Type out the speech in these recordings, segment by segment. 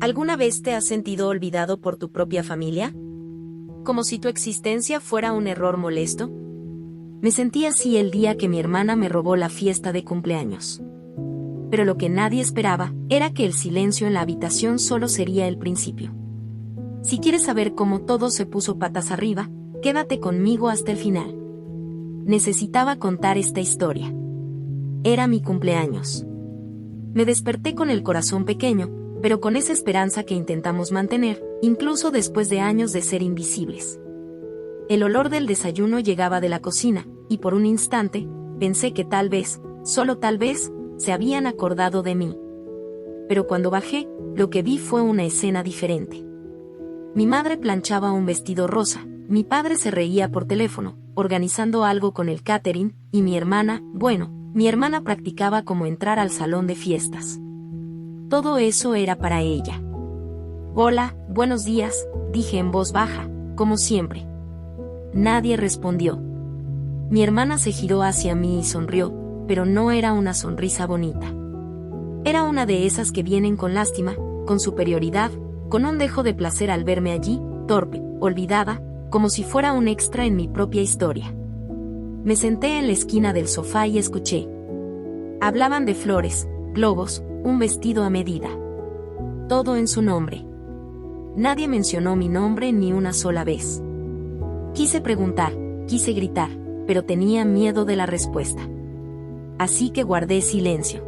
¿Alguna vez te has sentido olvidado por tu propia familia? ¿Como si tu existencia fuera un error molesto? Me sentí así el día que mi hermana me robó la fiesta de cumpleaños. Pero lo que nadie esperaba era que el silencio en la habitación solo sería el principio. Si quieres saber cómo todo se puso patas arriba, quédate conmigo hasta el final. Necesitaba contar esta historia. Era mi cumpleaños. Me desperté con el corazón pequeño, pero con esa esperanza que intentamos mantener, incluso después de años de ser invisibles. El olor del desayuno llegaba de la cocina, y por un instante, pensé que tal vez, solo tal vez, se habían acordado de mí. Pero cuando bajé, lo que vi fue una escena diferente. Mi madre planchaba un vestido rosa, mi padre se reía por teléfono, organizando algo con el catering, y mi hermana practicaba cómo entrar al salón de fiestas. Todo eso era para ella. Hola, buenos días, dije en voz baja, como siempre. Nadie respondió. Mi hermana se giró hacia mí y sonrió, pero no era una sonrisa bonita. Era una de esas que vienen con lástima, con superioridad, con un dejo de placer al verme allí, torpe, olvidada, como si fuera un extra en mi propia historia. Me senté en la esquina del sofá y escuché. Hablaban de flores, globos, un vestido a medida. Todo en su nombre. Nadie mencionó mi nombre ni una sola vez. Quise preguntar, quise gritar, pero tenía miedo de la respuesta. Así que guardé silencio.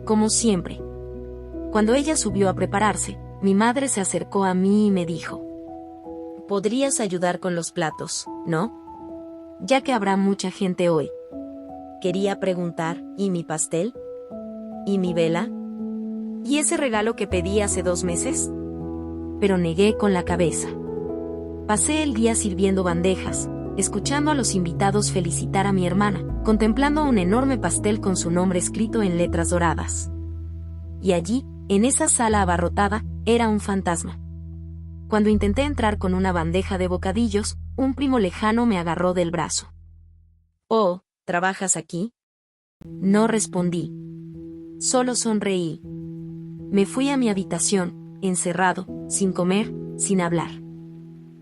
Como siempre. Cuando ella subió a prepararse, mi madre se acercó a mí y me dijo: ¿podrías ayudar con los platos, no? Ya que habrá mucha gente hoy. Quería preguntar, ¿y mi pastel? ¿Y mi vela? ¿Y ese regalo que pedí hace 2 meses? Pero negué con la cabeza. Pasé el día sirviendo bandejas, escuchando a los invitados felicitar a mi hermana, contemplando un enorme pastel con su nombre escrito en letras doradas. Y allí, en esa sala abarrotada, era un fantasma. Cuando intenté entrar con una bandeja de bocadillos, un primo lejano me agarró del brazo. «Oh, ¿trabajas aquí?» No respondí. Solo sonreí. Me fui a mi habitación, encerrado, sin comer, sin hablar.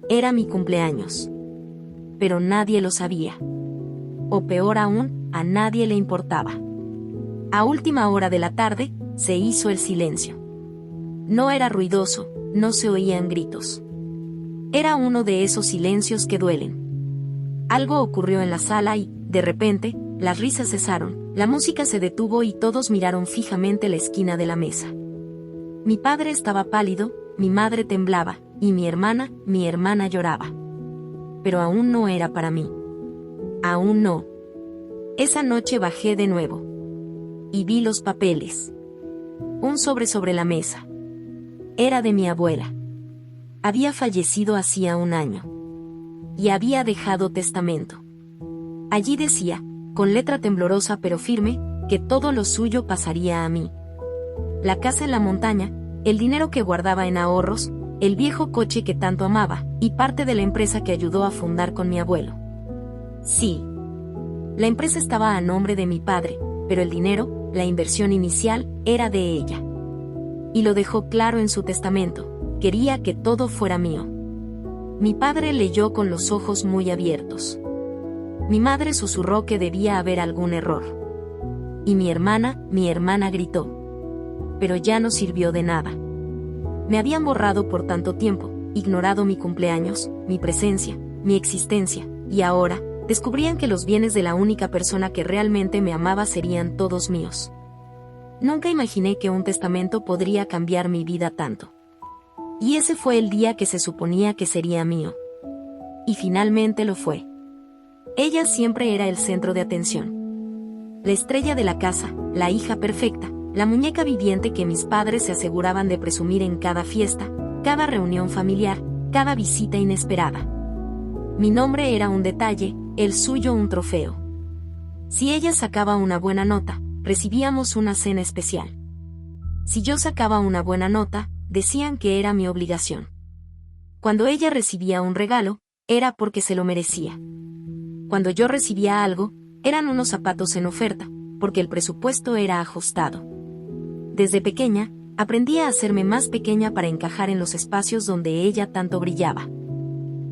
Era mi cumpleaños. Pero nadie lo sabía. O peor aún, a nadie le importaba. A última hora de la tarde, se hizo el silencio. No era ruidoso, no se oían gritos. Era uno de esos silencios que duelen. Algo ocurrió en la sala y, de repente, las risas cesaron, la música se detuvo y todos miraron fijamente la esquina de la mesa. Mi padre estaba pálido, mi madre temblaba, y mi hermana lloraba. Pero aún no era para mí. Aún no. Esa noche bajé de nuevo. Y vi los papeles. Un sobre la mesa. Era de mi abuela. Había fallecido hacía 1 año. Y había dejado testamento. Allí decía, con letra temblorosa pero firme, que todo lo suyo pasaría a mí. La casa en la montaña, el dinero que guardaba en ahorros, el viejo coche que tanto amaba, y parte de la empresa que ayudó a fundar con mi abuelo. Sí. La empresa estaba a nombre de mi padre, pero el dinero, la inversión inicial, era de ella. Y lo dejó claro en su testamento, quería que todo fuera mío. Mi padre leyó con los ojos muy abiertos. Mi madre susurró que debía haber algún error. Y mi hermana gritó. Pero ya no sirvió de nada. Me habían borrado por tanto tiempo, ignorado mi cumpleaños, mi presencia, mi existencia, y ahora, descubrían que los bienes de la única persona que realmente me amaba serían todos míos. Nunca imaginé que un testamento podría cambiar mi vida tanto. Y ese fue el día que se suponía que sería mío. Y finalmente lo fue. Ella siempre era el centro de atención. La estrella de la casa, la hija perfecta, la muñeca viviente que mis padres se aseguraban de presumir en cada fiesta, cada reunión familiar, cada visita inesperada. Mi nombre era un detalle, el suyo un trofeo. Si ella sacaba una buena nota, recibíamos una cena especial. Si yo sacaba una buena nota, decían que era mi obligación. Cuando ella recibía un regalo, era porque se lo merecía. Cuando yo recibía algo, eran unos zapatos en oferta, porque el presupuesto era ajustado. Desde pequeña, Aprendí a hacerme más pequeña para encajar en los espacios donde ella tanto brillaba.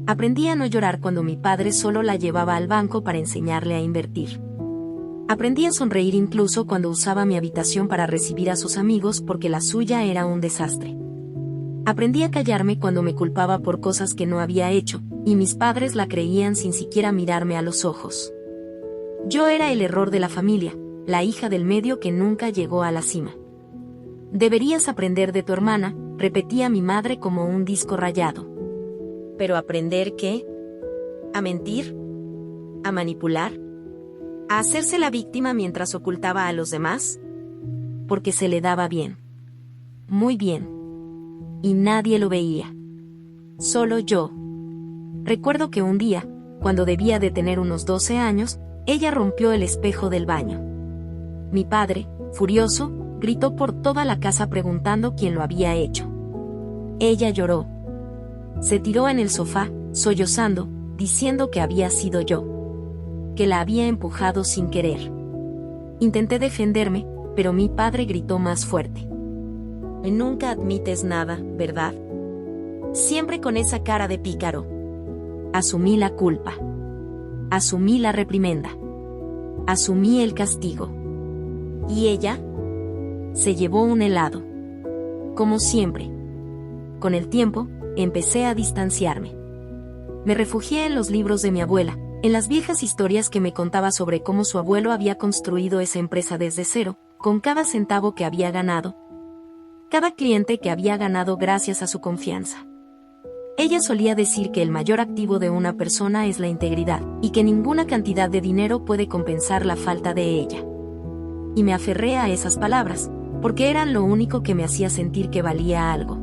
Aprendí a no llorar cuando mi padre solo la llevaba al banco para enseñarle a invertir. Aprendí a sonreír incluso cuando usaba mi habitación para recibir a sus amigos porque la suya era un desastre. Aprendí a callarme cuando me culpaba por cosas que no había hecho, y mis padres la creían sin siquiera mirarme a los ojos. Yo era el error de la familia, la hija del medio que nunca llegó a la cima. Deberías aprender de tu hermana, repetía mi madre como un disco rayado. ¿Pero aprender qué? ¿A mentir? ¿A manipular? ¿A hacerse la víctima mientras ocultaba a los demás? Porque se le daba bien. Muy bien. Y nadie lo veía. Solo yo. Recuerdo que un día, cuando debía de tener unos 12 años, ella rompió el espejo del baño. Mi padre, furioso, gritó por toda la casa preguntando quién lo había hecho. Ella lloró. Se tiró en el sofá, sollozando, diciendo que había sido yo. Que la había empujado sin querer. Intenté defenderme, pero mi padre gritó más fuerte. Nunca admites nada, ¿verdad? Siempre con esa cara de pícaro. Asumí la culpa. Asumí la reprimenda. Asumí el castigo. ¿Y ella? Se llevó un helado. Como siempre. Con el tiempo, empecé a distanciarme. Me refugié en los libros de mi abuela, en las viejas historias que me contaba sobre cómo su abuelo había construido esa empresa desde cero, con cada centavo que había ganado, cada cliente que había ganado gracias a su confianza. Ella solía decir que el mayor activo de una persona es la integridad, y que ninguna cantidad de dinero puede compensar la falta de ella. Y me aferré a esas palabras, porque eran lo único que me hacía sentir que valía algo.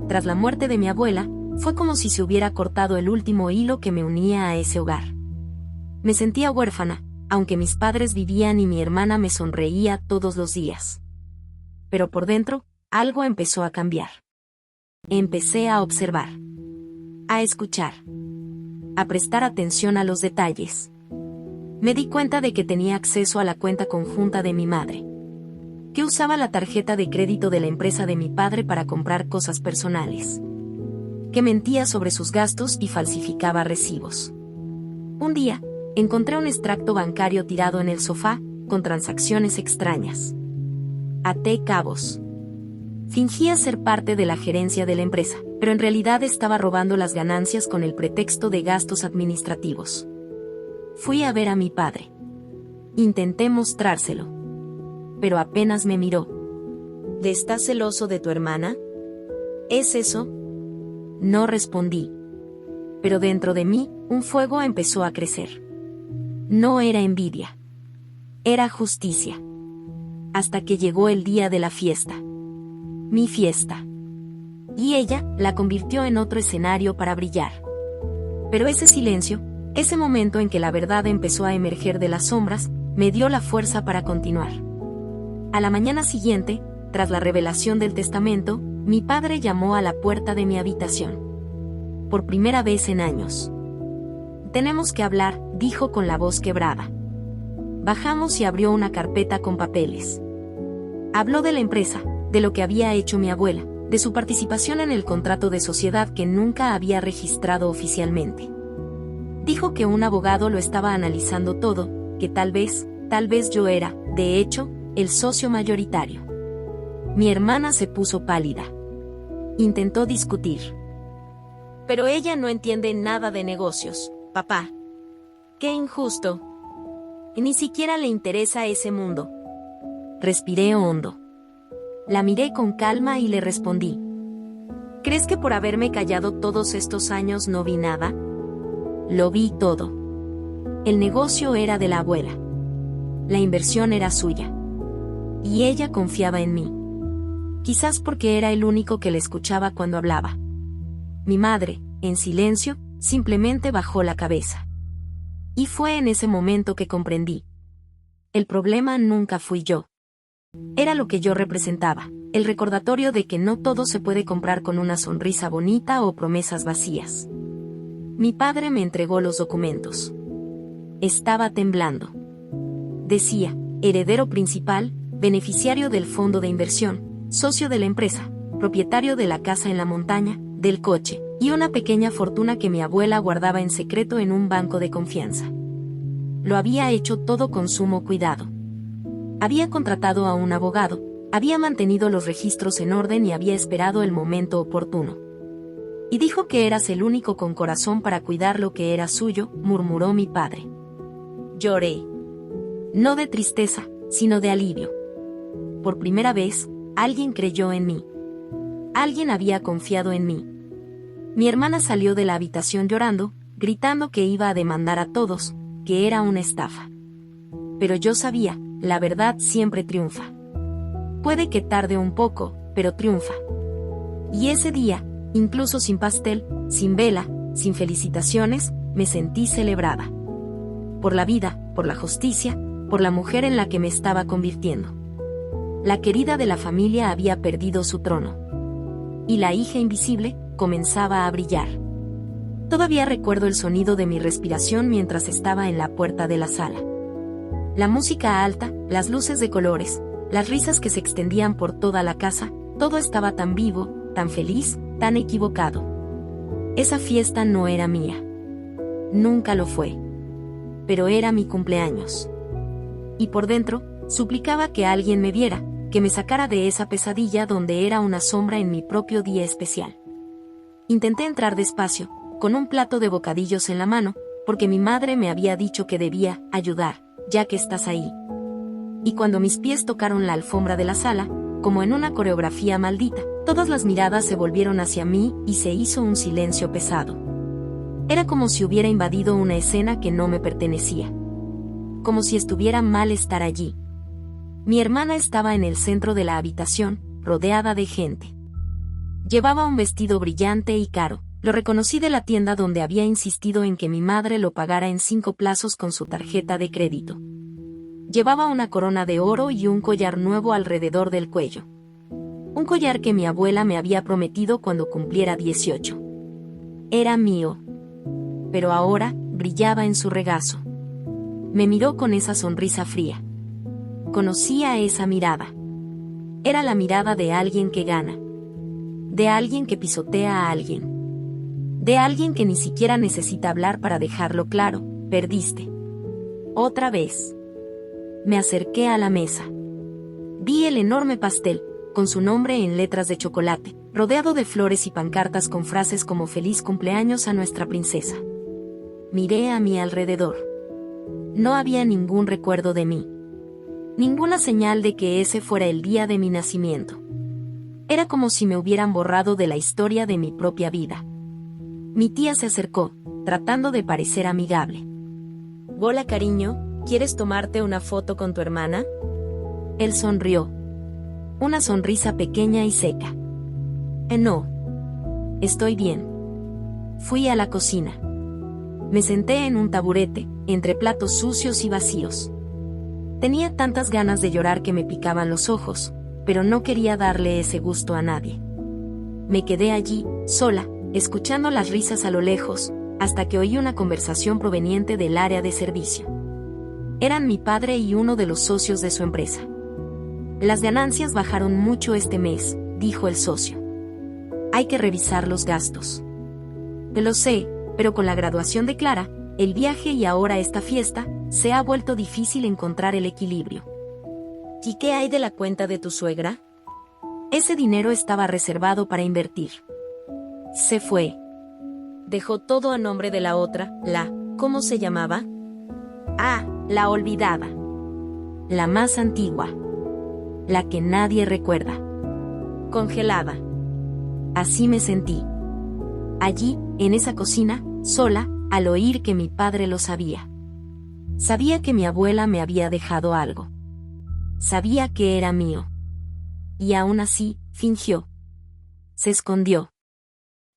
Tras la muerte de mi abuela, fue como si se hubiera cortado el último hilo que me unía a ese hogar. Me sentía huérfana, aunque mis padres vivían y mi hermana me sonreía todos los días. Pero por dentro, algo empezó a cambiar. Empecé a observar, a escuchar, a prestar atención a los detalles. Me di cuenta de que tenía acceso a la cuenta conjunta de mi madre, que usaba la tarjeta de crédito de la empresa de mi padre para comprar cosas personales, que mentía sobre sus gastos y falsificaba recibos. Un día, encontré un extracto bancario tirado en el sofá, con transacciones extrañas. Até cabos. Fingía ser parte de la gerencia de la empresa, pero en realidad estaba robando las ganancias con el pretexto de gastos administrativos. Fui a ver a mi padre. Intenté mostrárselo. Pero apenas me miró. ¿Estás celoso de tu hermana? ¿Es eso? No respondí. Pero dentro de mí, un fuego empezó a crecer. No era envidia. Era justicia. Hasta que llegó el día de la fiesta. Mi fiesta. Y ella la convirtió en otro escenario para brillar. Pero ese silencio, ese momento en que la verdad empezó a emerger de las sombras, me dio la fuerza para continuar. A la mañana siguiente, tras la revelación del testamento, mi padre llamó a la puerta de mi habitación. Por primera vez en años. Tenemos que hablar, dijo con la voz quebrada. Bajamos y abrió una carpeta con papeles. Habló de la empresa, de lo que había hecho mi abuela, de su participación en el contrato de sociedad que nunca había registrado oficialmente. Dijo que un abogado lo estaba analizando todo, que tal vez yo era, de hecho, el socio mayoritario. Mi hermana se puso pálida. Intentó discutir. Pero ella no entiende nada de negocios, papá. Qué injusto. Y ni siquiera le interesa ese mundo. Respiré hondo. La miré con calma y le respondí. ¿Crees que por haberme callado todos estos años no vi nada? Lo vi todo. El negocio era de la abuela. La inversión era suya. Y ella confiaba en mí. Quizás porque era el único que le escuchaba cuando hablaba. Mi madre, en silencio, simplemente bajó la cabeza. Y fue en ese momento que comprendí. El problema nunca fui yo. Era lo que yo representaba, el recordatorio de que no todo se puede comprar con una sonrisa bonita o promesas vacías. Mi padre me entregó los documentos. Estaba temblando. Decía, heredero principal, beneficiario del fondo de inversión, socio de la empresa, propietario de la casa en la montaña, del coche, y una pequeña fortuna que mi abuela guardaba en secreto en un banco de confianza. Lo había hecho todo con sumo cuidado. Había contratado a un abogado, había mantenido los registros en orden y había esperado el momento oportuno. Y dijo que eras el único con corazón para cuidar lo que era suyo, murmuró mi padre. Lloré. No de tristeza, sino de alivio. Por primera vez, alguien creyó en mí. Alguien había confiado en mí. Mi hermana salió de la habitación llorando, gritando que iba a demandar a todos, que era una estafa. Pero yo sabía, la verdad siempre triunfa. Puede que tarde un poco, pero triunfa. Y ese día, incluso sin pastel, sin vela, sin felicitaciones, me sentí celebrada. Por la vida, por la justicia, por la mujer en la que me estaba convirtiendo. La querida de la familia había perdido su trono. Y la hija invisible comenzaba a brillar. Todavía recuerdo el sonido de mi respiración mientras estaba en la puerta de la sala. La música alta, las luces de colores, las risas que se extendían por toda la casa, todo estaba tan vivo, tan feliz, tan equivocado. Esa fiesta no era mía. Nunca lo fue. Pero era mi cumpleaños. Y por dentro, suplicaba que alguien me viera, que me sacara de esa pesadilla donde era una sombra en mi propio día especial. Intenté entrar despacio, con un plato de bocadillos en la mano, porque mi madre me había dicho que debía ayudar, ya que estás ahí. Y cuando mis pies tocaron la alfombra de la sala, como en una coreografía maldita, todas las miradas se volvieron hacia mí y se hizo un silencio pesado. Era como si hubiera invadido una escena que no me pertenecía. Como si estuviera mal estar allí. Mi hermana estaba en el centro de la habitación, rodeada de gente. Llevaba un vestido brillante y caro. Lo reconocí de la tienda donde había insistido en que mi madre lo pagara en 5 plazos con su tarjeta de crédito. Llevaba una corona de oro y un collar nuevo alrededor del cuello. Un collar que mi abuela me había prometido cuando cumpliera 18. Era mío. Pero ahora, brillaba en su regazo. Me miró con esa sonrisa fría. Conocía esa mirada. Era la mirada de alguien que gana. De alguien que pisotea a alguien. De alguien que ni siquiera necesita hablar para dejarlo claro, perdiste. Otra vez. Me acerqué a la mesa. Vi el enorme pastel, con su nombre en letras de chocolate, rodeado de flores y pancartas con frases como feliz cumpleaños a nuestra princesa. Miré a mi alrededor. No había ningún recuerdo de mí. Ninguna señal de que ese fuera el día de mi nacimiento. Era como si me hubieran borrado de la historia de mi propia vida. Mi tía se acercó, tratando de parecer amigable. Hola cariño, ¿quieres tomarte una foto con tu hermana? Él sonrió. Una sonrisa pequeña y seca. No. Estoy bien. Fui a la cocina. Me senté en un taburete, entre platos sucios y vacíos. Tenía tantas ganas de llorar que me picaban los ojos, pero no quería darle ese gusto a nadie. Me quedé allí, sola, escuchando las risas a lo lejos, hasta que oí una conversación proveniente del área de servicio. Eran mi padre y uno de los socios de su empresa. Las ganancias bajaron mucho este mes, dijo el socio. Hay que revisar los gastos. Lo sé, pero con la graduación de Clara, el viaje y ahora esta fiesta, se ha vuelto difícil encontrar el equilibrio. ¿Y qué hay de la cuenta de tu suegra? Ese dinero estaba reservado para invertir. Se fue. Dejó todo a nombre de la otra, ¿cómo se llamaba? Ah, la olvidada. La más antigua. La que nadie recuerda. Congelada. Así me sentí. Allí, en esa cocina, sola, al oír que mi padre lo sabía. Sabía que mi abuela me había dejado algo. Sabía que era mío. Y aún así, fingió. Se escondió.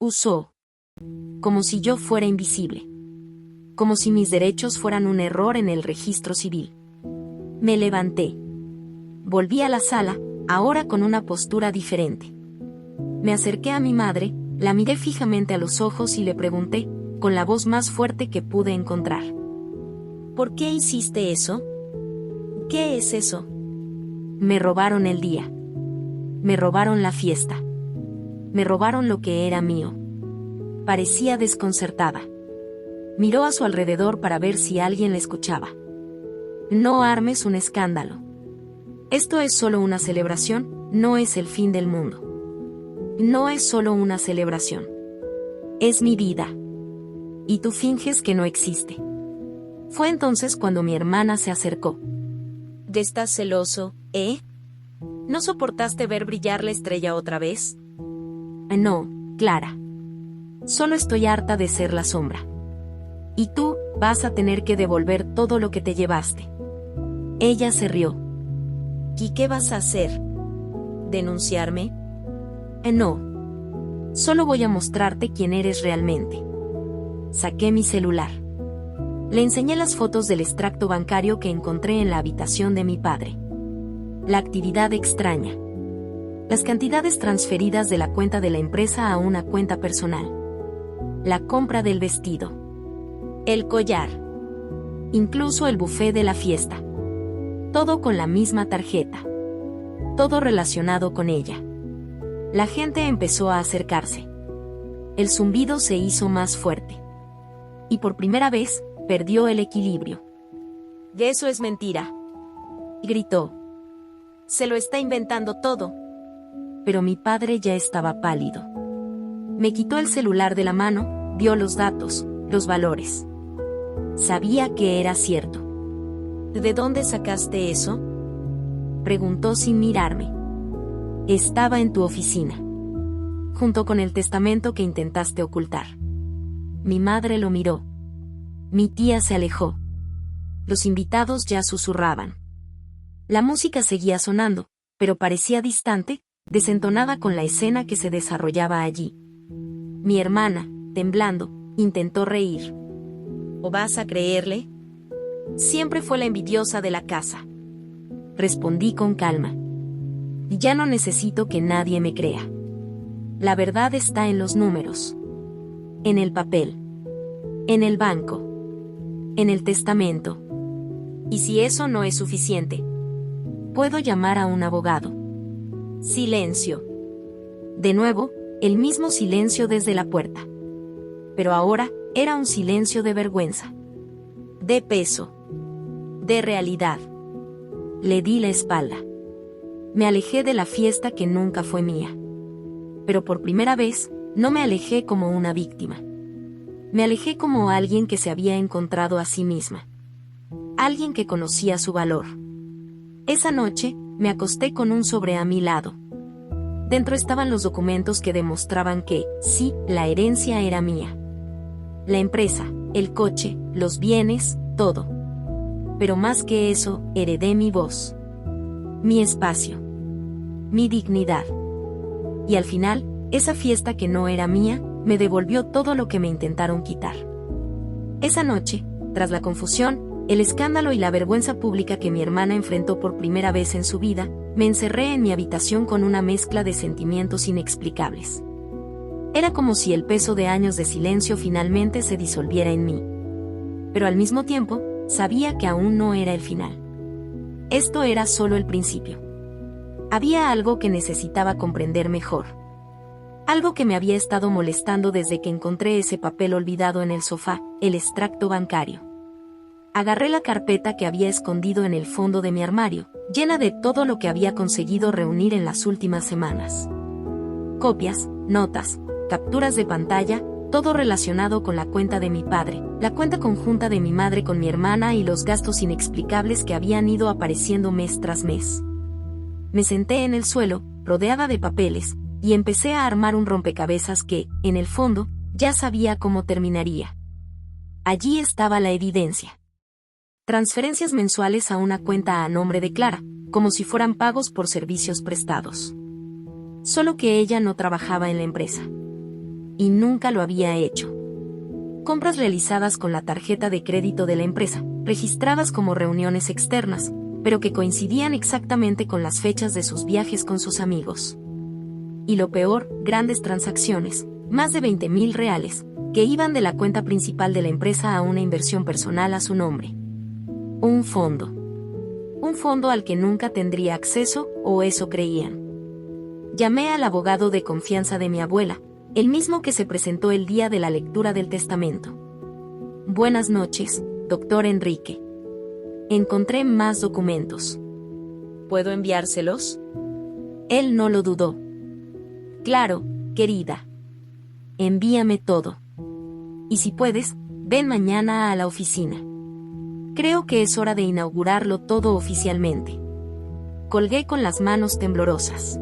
Usó. Como si yo fuera invisible. Como si mis derechos fueran un error en el registro civil. Me levanté. Volví a la sala, ahora con una postura diferente. Me acerqué a mi madre, la miré fijamente a los ojos y le pregunté, con la voz más fuerte que pude encontrar. ¿Por qué hiciste eso? ¿Qué es eso? Me robaron el día. Me robaron la fiesta. Me robaron lo que era mío. Parecía desconcertada. Miró a su alrededor para ver si alguien la escuchaba. No armes un escándalo. Esto es solo una celebración, no es el fin del mundo. No es solo una celebración. Es mi vida. Y tú finges que no existe. Fue entonces cuando mi hermana se acercó. ¿Estás celoso, eh? ¿No soportaste ver brillar la estrella otra vez? No, Clara. Solo estoy harta de ser la sombra. Y tú, vas a tener que devolver todo lo que te llevaste. Ella se rió. ¿Y qué vas a hacer? ¿Denunciarme? No. Solo voy a mostrarte quién eres realmente. Saqué mi celular. Le enseñé las fotos del extracto bancario que encontré en la habitación de mi padre. La actividad extraña. Las cantidades transferidas de la cuenta de la empresa a una cuenta personal. La compra del vestido. El collar. Incluso el buffet de la fiesta. Todo con la misma tarjeta. Todo relacionado con ella. La gente empezó a acercarse. El zumbido se hizo más fuerte. Y por primera vez, perdió el equilibrio. «Eso es mentira», gritó. «Se lo está inventando todo». Pero mi padre ya estaba pálido. Me quitó el celular de la mano, vio los datos, los valores. Sabía que era cierto. «¿De dónde sacaste eso?», preguntó sin mirarme. «Estaba en tu oficina. Junto con el testamento que intentaste ocultar». Mi madre lo miró. Mi tía se alejó. Los invitados ya susurraban. La música seguía sonando, pero parecía distante, desentonada con la escena que se desarrollaba allí. Mi hermana, temblando, intentó reír. ¿O vas a creerle? Siempre fue la envidiosa de la casa. Respondí con calma. Ya no necesito que nadie me crea. La verdad está en los números. En el papel. En el banco. En el testamento. Y si eso no es suficiente, puedo llamar a un abogado. Silencio. De nuevo, el mismo silencio desde la puerta. Pero ahora, era un silencio de vergüenza. De peso. De realidad. Le di la espalda. Me alejé de la fiesta que nunca fue mía. Pero por primera vez, no me alejé como una víctima. Me alejé como alguien que se había encontrado a sí misma. Alguien que conocía su valor. Esa noche, me acosté con un sobre a mi lado. Dentro estaban los documentos que demostraban que, sí, la herencia era mía. La empresa, el coche, los bienes, todo. Pero más que eso, heredé mi voz. Mi espacio. Mi dignidad. Y al final, esa fiesta que no era mía, me devolvió todo lo que me intentaron quitar. Esa noche, tras la confusión, el escándalo y la vergüenza pública que mi hermana enfrentó por primera vez en su vida, me encerré en mi habitación con una mezcla de sentimientos inexplicables. Era como si el peso de años de silencio finalmente se disolviera en mí. Pero al mismo tiempo, sabía que aún no era el final. Esto era solo el principio. Había algo que necesitaba comprender mejor. Algo que me había estado molestando desde que encontré ese papel olvidado en el sofá, el extracto bancario. Agarré la carpeta que había escondido en el fondo de mi armario, llena de todo lo que había conseguido reunir en las últimas semanas. Copias, notas, capturas de pantalla, todo relacionado con la cuenta de mi padre, la cuenta conjunta de mi madre con mi hermana y los gastos inexplicables que habían ido apareciendo mes tras mes. Me senté en el suelo, rodeada de papeles, y empecé a armar un rompecabezas que, en el fondo, ya sabía cómo terminaría. Allí estaba la evidencia. Transferencias mensuales a una cuenta a nombre de Clara, como si fueran pagos por servicios prestados. Solo que ella no trabajaba en la empresa. Y nunca lo había hecho. Compras realizadas con la tarjeta de crédito de la empresa, registradas como reuniones externas, pero que coincidían exactamente con las fechas de sus viajes con sus amigos. Y lo peor, grandes transacciones, más de 20,000 reales, que iban de la cuenta principal de la empresa a una inversión personal a su nombre. Un fondo. Un fondo al que nunca tendría acceso, o eso creían. Llamé al abogado de confianza de mi abuela, el mismo que se presentó el día de la lectura del testamento. Buenas noches, doctor Enrique. Encontré más documentos. ¿Puedo enviárselos? Él no lo dudó. Claro, querida. Envíame todo. Y si puedes, ven mañana a la oficina. Creo que es hora de inaugurarlo todo oficialmente. Colgué con las manos temblorosas.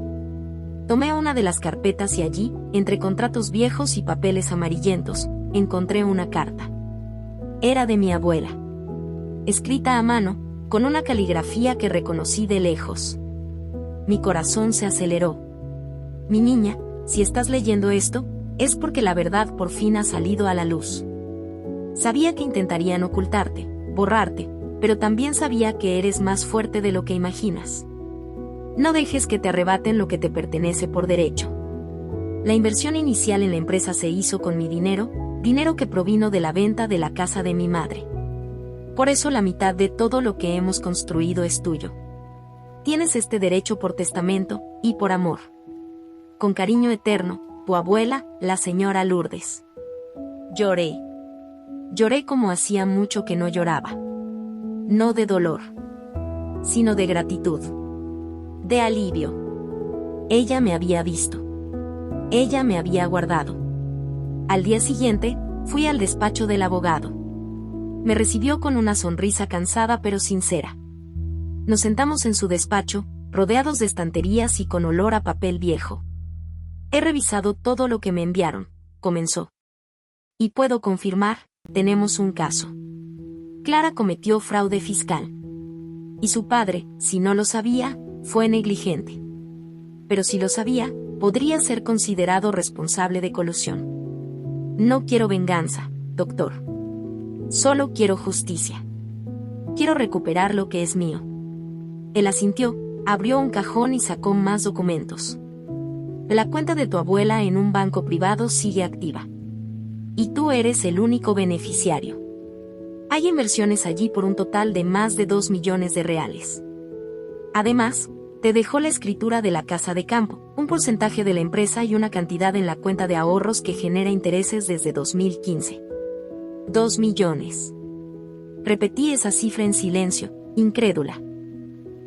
Tomé una de las carpetas y allí, entre contratos viejos y papeles amarillentos, encontré una carta. Era de mi abuela. Escrita a mano, con una caligrafía que reconocí de lejos. Mi corazón se aceleró. Mi niña, si estás leyendo esto, es porque la verdad por fin ha salido a la luz. Sabía que intentarían ocultarte, borrarte, pero también sabía que eres más fuerte de lo que imaginas. No dejes que te arrebaten lo que te pertenece por derecho. La inversión inicial en la empresa se hizo con mi dinero que provino de la venta de la casa de mi madre. Por eso la mitad de todo lo que hemos construido es tuyo. Tienes este derecho por testamento y por amor. Con cariño eterno, tu abuela, la señora Lourdes. Lloré. Lloré como hacía mucho que no lloraba. No de dolor, sino de gratitud. De alivio. Ella me había visto. Ella me había guardado. Al día siguiente, fui al despacho del abogado. Me recibió con una sonrisa cansada pero sincera. Nos sentamos en su despacho, rodeados de estanterías y con olor a papel viejo. He revisado todo lo que me enviaron, comenzó. Y puedo confirmar, tenemos un caso. Clara cometió fraude fiscal. Y su padre, si no lo sabía, fue negligente. Pero si lo sabía, podría ser considerado responsable de colusión. No quiero venganza, doctor. Solo quiero justicia. Quiero recuperar lo que es mío. Él asintió, abrió un cajón y sacó más documentos. La cuenta de tu abuela en un banco privado sigue activa. Y tú eres el único beneficiario. Hay inversiones allí por un total de más de 2 millones de reales. Además, te dejó la escritura de la casa de campo, un porcentaje de la empresa y una cantidad en la cuenta de ahorros que genera intereses desde 2015. 2 millones. Repetí esa cifra en silencio, incrédula.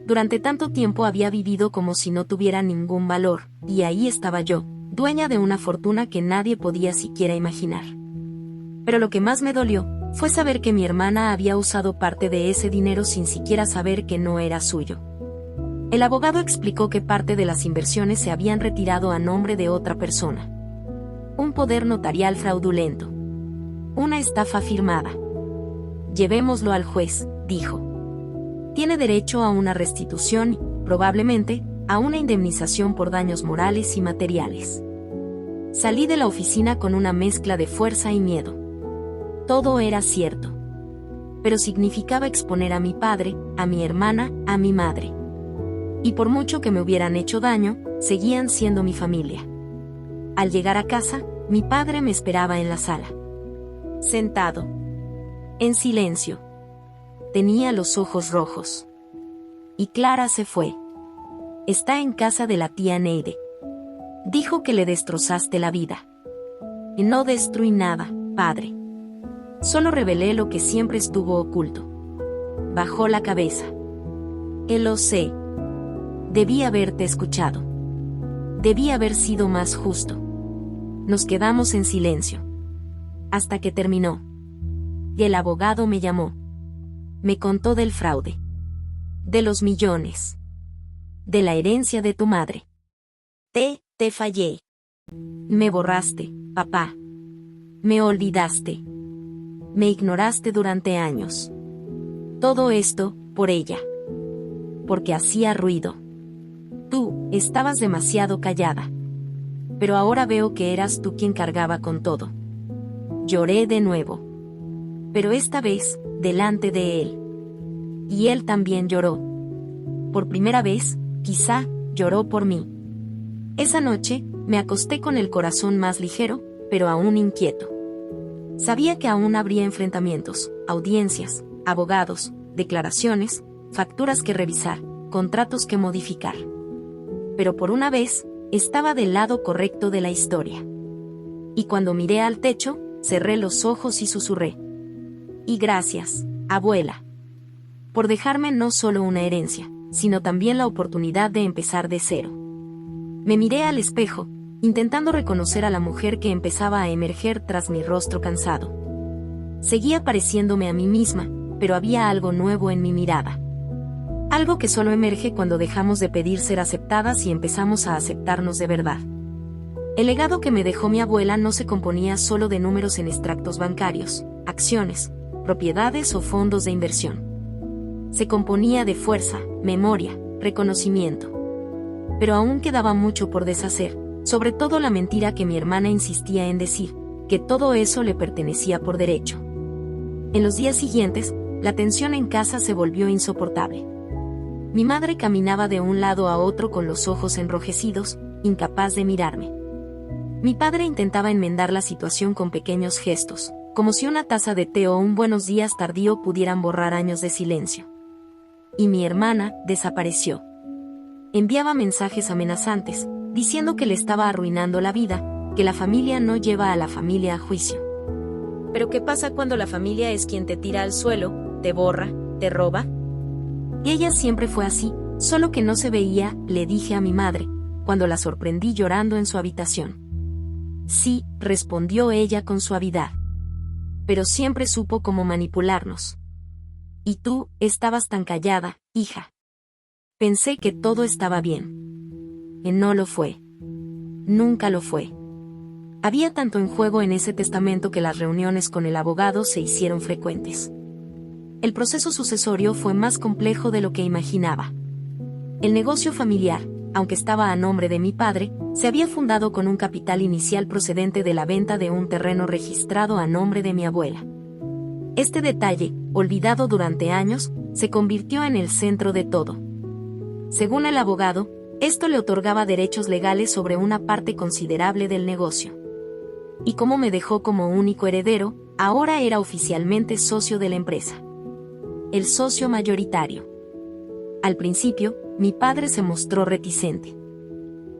Durante tanto tiempo había vivido como si no tuviera ningún valor, y ahí estaba yo, dueña de una fortuna que nadie podía siquiera imaginar. Pero lo que más me dolió, fue saber que mi hermana había usado parte de ese dinero sin siquiera saber que no era suyo. El abogado explicó que parte de las inversiones se habían retirado a nombre de otra persona. Un poder notarial fraudulento. Una estafa firmada. Llevémoslo al juez, dijo. Tiene derecho a una restitución y, probablemente, a una indemnización por daños morales y materiales. Salí de la oficina con una mezcla de fuerza y miedo. Todo era cierto. Pero significaba exponer a mi padre, a mi hermana, a mi madre. Y por mucho que me hubieran hecho daño, seguían siendo mi familia. Al llegar a casa, mi padre me esperaba en la sala. Sentado. En silencio. Tenía los ojos rojos. Y Clara se fue. Está en casa de la tía Neide. Dijo que le destrozaste la vida. Y no destruí nada, padre. Solo revelé lo que siempre estuvo oculto. Bajó la cabeza. Lo sé. Debí haberte escuchado. Debí haber sido más justo. Nos quedamos en silencio. Hasta que terminó. Y el abogado me llamó. Me contó del fraude. De los millones. De la herencia de tu madre. Te fallé. Me borraste, papá. Me olvidaste. Me ignoraste durante años. Todo esto, por ella. Porque hacía ruido. Tú, estabas demasiado callada. Pero ahora veo que eras tú quien cargaba con todo. Lloré de nuevo. Pero esta vez, delante de él. Y él también lloró. Por primera vez, quizá, lloró por mí. Esa noche, me acosté con el corazón más ligero, pero aún inquieto. Sabía que aún habría enfrentamientos, audiencias, abogados, declaraciones, facturas que revisar, contratos que modificar. Pero por una vez, estaba del lado correcto de la historia. Y cuando miré al techo, cerré los ojos y susurré: y gracias, abuela, por dejarme no solo una herencia, sino también la oportunidad de empezar de cero. Me miré al espejo, intentando reconocer a la mujer que empezaba a emerger tras mi rostro cansado. Seguía pareciéndome a mí misma, pero había algo nuevo en mi mirada. Algo que solo emerge cuando dejamos de pedir ser aceptadas y empezamos a aceptarnos de verdad. El legado que me dejó mi abuela no se componía solo de números en extractos bancarios, acciones, propiedades o fondos de inversión. Se componía de fuerza, memoria, reconocimiento. Pero aún quedaba mucho por deshacer, sobre todo la mentira que mi hermana insistía en decir, que todo eso le pertenecía por derecho. En los días siguientes, la tensión en casa se volvió insoportable. Mi madre caminaba de un lado a otro con los ojos enrojecidos, incapaz de mirarme. Mi padre intentaba enmendar la situación con pequeños gestos, como si una taza de té o un buenos días tardío pudieran borrar años de silencio. Y mi hermana desapareció. Enviaba mensajes amenazantes, diciendo que le estaba arruinando la vida, que la familia no lleva a la familia a juicio. ¿Pero qué pasa cuando la familia es quien te tira al suelo, te borra, te roba? Y ella siempre fue así, solo que no se veía, le dije a mi madre, cuando la sorprendí llorando en su habitación. Sí, respondió ella con suavidad. Pero siempre supo cómo manipularnos. Y tú, estabas tan callada, hija. Pensé que todo estaba bien. Y no lo fue. Nunca lo fue. Había tanto en juego en ese testamento que las reuniones con el abogado se hicieron frecuentes. El proceso sucesorio fue más complejo de lo que imaginaba. El negocio familiar, aunque estaba a nombre de mi padre, se había fundado con un capital inicial procedente de la venta de un terreno registrado a nombre de mi abuela. Este detalle, olvidado durante años, se convirtió en el centro de todo. Según el abogado, esto le otorgaba derechos legales sobre una parte considerable del negocio. Y como me dejó como único heredero, ahora era oficialmente socio de la empresa. El socio mayoritario. Al principio, mi padre se mostró reticente.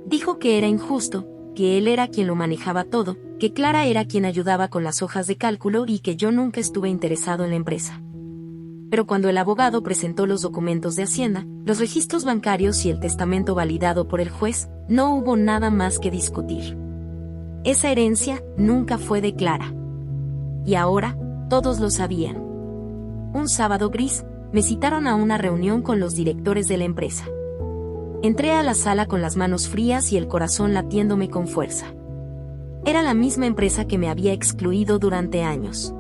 Dijo que era injusto, que él era quien lo manejaba todo, que Clara era quien ayudaba con las hojas de cálculo y que yo nunca estuve interesado en la empresa. Pero cuando el abogado presentó los documentos de Hacienda, los registros bancarios y el testamento validado por el juez, no hubo nada más que discutir. Esa herencia nunca fue de Clara. Y ahora, todos lo sabían. Un sábado gris, me citaron a una reunión con los directores de la empresa. Entré a la sala con las manos frías y el corazón latiéndome con fuerza. Era la misma empresa que me había excluido durante años.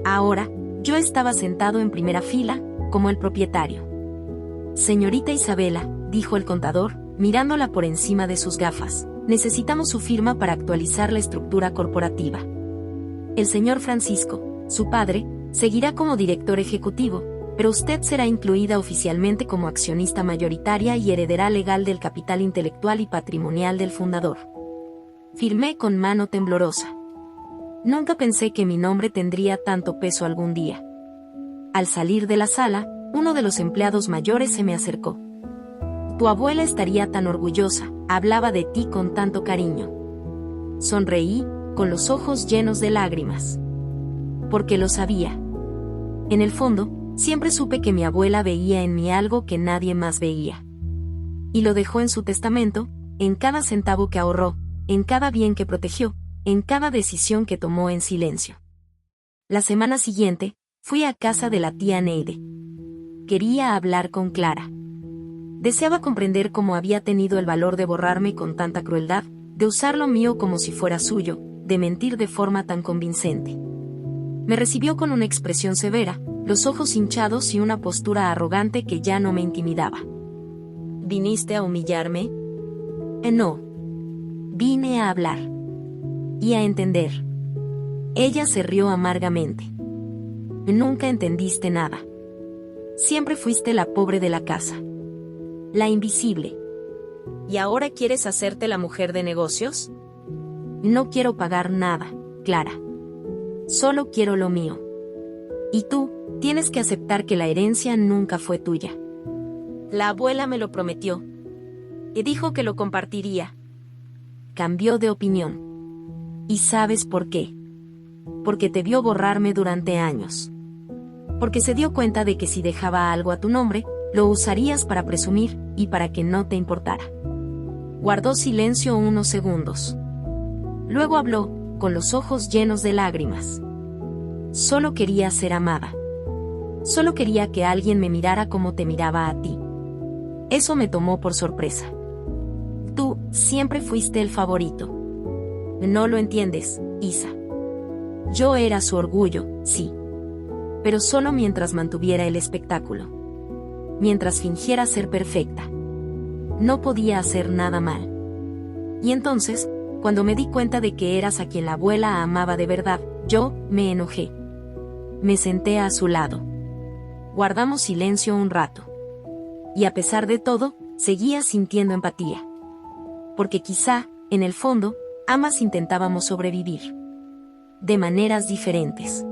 Ahora, yo estaba sentado en primera fila, como el propietario. Señorita Isabela, dijo el contador, mirándola por encima de sus gafas, necesitamos su firma para actualizar la estructura corporativa. El señor Francisco, su padre, seguirá como director ejecutivo, pero usted será incluida oficialmente como accionista mayoritaria y heredera legal del capital intelectual y patrimonial del fundador. Firmé con mano temblorosa. Nunca pensé que mi nombre tendría tanto peso algún día. Al salir de la sala, uno de los empleados mayores se me acercó. Tu abuela estaría tan orgullosa, hablaba de ti con tanto cariño. Sonreí, con los ojos llenos de lágrimas. Porque lo sabía. En el fondo, siempre supe que mi abuela veía en mí algo que nadie más veía. Y lo dejó en su testamento, en cada centavo que ahorró, en cada bien que protegió, en cada decisión que tomó en silencio. La semana siguiente, fui a casa de la tía Neide. Quería hablar con Clara. Deseaba comprender cómo había tenido el valor de borrarme con tanta crueldad, de usar lo mío como si fuera suyo, de mentir de forma tan convincente. Me recibió con una expresión severa, los ojos hinchados y una postura arrogante que ya no me intimidaba. ¿Viniste a humillarme? No. Vine a hablar. Y a entender. Ella se rió amargamente. Nunca entendiste nada. Siempre fuiste la pobre de la casa. La invisible. ¿Y ahora quieres hacerte la mujer de negocios? No quiero pagar nada, Clara. Solo quiero lo mío. Y tú, tienes que aceptar que la herencia nunca fue tuya. La abuela me lo prometió. Y dijo que lo compartiría, cambió de opinión. ¿Y sabes por qué? Porque te vio borrarme durante años. Porque se dio cuenta de que si dejaba algo a tu nombre, lo usarías para presumir y para que no te importara. Guardó silencio unos segundos. Luego habló, con los ojos llenos de lágrimas. Solo quería ser amada. Solo quería que alguien me mirara como te miraba a ti. Eso me tomó por sorpresa. Tú siempre fuiste el favorito. No lo entiendes, Isa. Yo era su orgullo, sí. Pero solo mientras mantuviera el espectáculo. Mientras fingiera ser perfecta. No podía hacer nada mal. Y entonces, cuando me di cuenta de que eras a quien la abuela amaba de verdad, yo me enojé. Me senté a su lado. Guardamos silencio un rato. Y a pesar de todo, seguía sintiendo empatía. Porque quizá, en el fondo, ambas intentábamos sobrevivir. De maneras diferentes.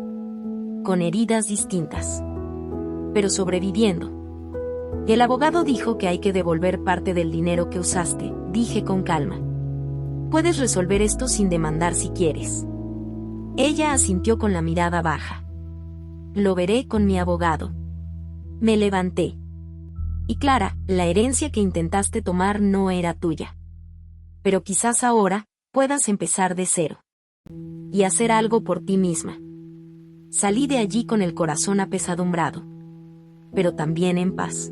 Con heridas distintas. Pero sobreviviendo. El abogado dijo que hay que devolver parte del dinero que usaste, dije con calma. Puedes resolver esto sin demandar si quieres. Ella asintió con la mirada baja. Lo veré con mi abogado. Me levanté. Y Clara, la herencia que intentaste tomar no era tuya. Pero quizás ahora, puedas empezar de cero. Y hacer algo por ti misma. Salí de allí con el corazón apesadumbrado. Pero también en paz.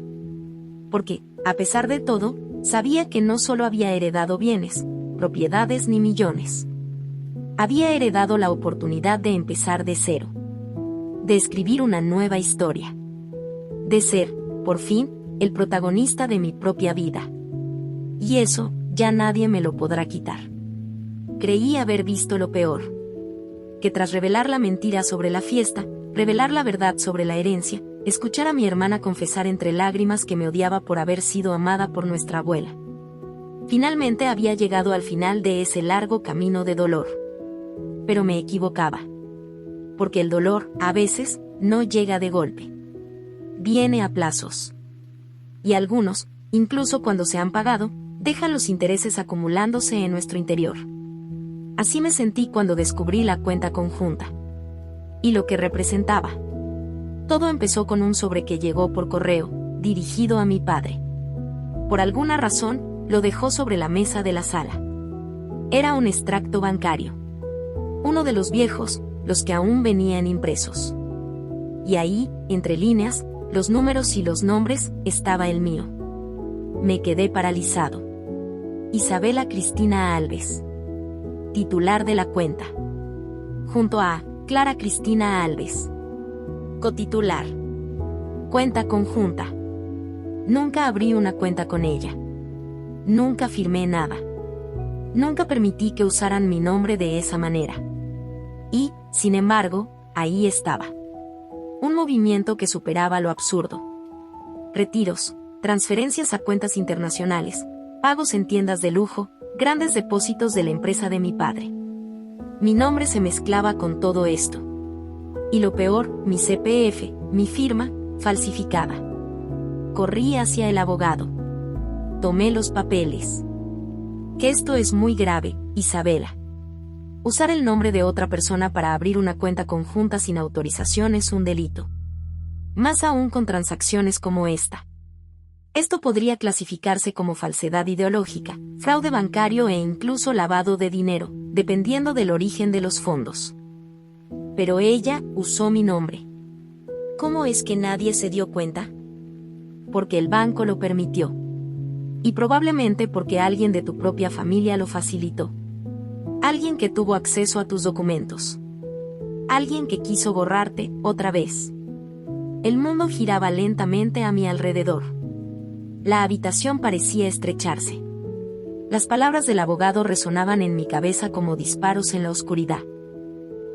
Porque, a pesar de todo, sabía que no solo había heredado bienes, propiedades ni millones. Había heredado la oportunidad de empezar de cero. De escribir una nueva historia. De ser, por fin, el protagonista de mi propia vida. Y eso, ya nadie me lo podrá quitar. Creí haber visto lo peor. Que tras revelar la mentira sobre la fiesta, revelar la verdad sobre la herencia, escuchar a mi hermana confesar entre lágrimas que me odiaba por haber sido amada por nuestra abuela. Finalmente había llegado al final de ese largo camino de dolor. Pero me equivocaba. Porque el dolor, a veces, no llega de golpe. Viene a plazos. Y algunos, incluso cuando se han pagado, dejan los intereses acumulándose en nuestro interior. Así me sentí cuando descubrí la cuenta conjunta. Y lo que representaba. Todo empezó con un sobre que llegó por correo, dirigido a mi padre. Por alguna razón, lo dejó sobre la mesa de la sala. Era un extracto bancario. Uno de los viejos, los que aún venían impresos. Y ahí, entre líneas, los números y los nombres, estaba el mío. Me quedé paralizado. Isabela Cristina Alves. Titular de la cuenta. Junto a Clara Cristina Alves. Cotitular. Cuenta conjunta. Nunca abrí una cuenta con ella. Nunca firmé nada. Nunca permití que usaran mi nombre de esa manera. Y, sin embargo, ahí estaba. Un movimiento que superaba lo absurdo. Retiros, transferencias a cuentas internacionales, pagos en tiendas de lujo, grandes depósitos de la empresa de mi padre. Mi nombre se mezclaba con todo esto. Y lo peor, mi CPF, mi firma, falsificada. Corrí hacia el abogado. Tomé los papeles. Que esto es muy grave, Isabela. Usar el nombre de otra persona para abrir una cuenta conjunta sin autorización es un delito. Más aún con transacciones como esta. Esto podría clasificarse como falsedad ideológica, fraude bancario e incluso lavado de dinero, dependiendo del origen de los fondos. Pero ella usó mi nombre. ¿Cómo es que nadie se dio cuenta? Porque el banco lo permitió. Y probablemente porque alguien de tu propia familia lo facilitó. Alguien que tuvo acceso a tus documentos. Alguien que quiso borrarte, otra vez. El mundo giraba lentamente a mi alrededor. La habitación parecía estrecharse. Las palabras del abogado resonaban en mi cabeza como disparos en la oscuridad.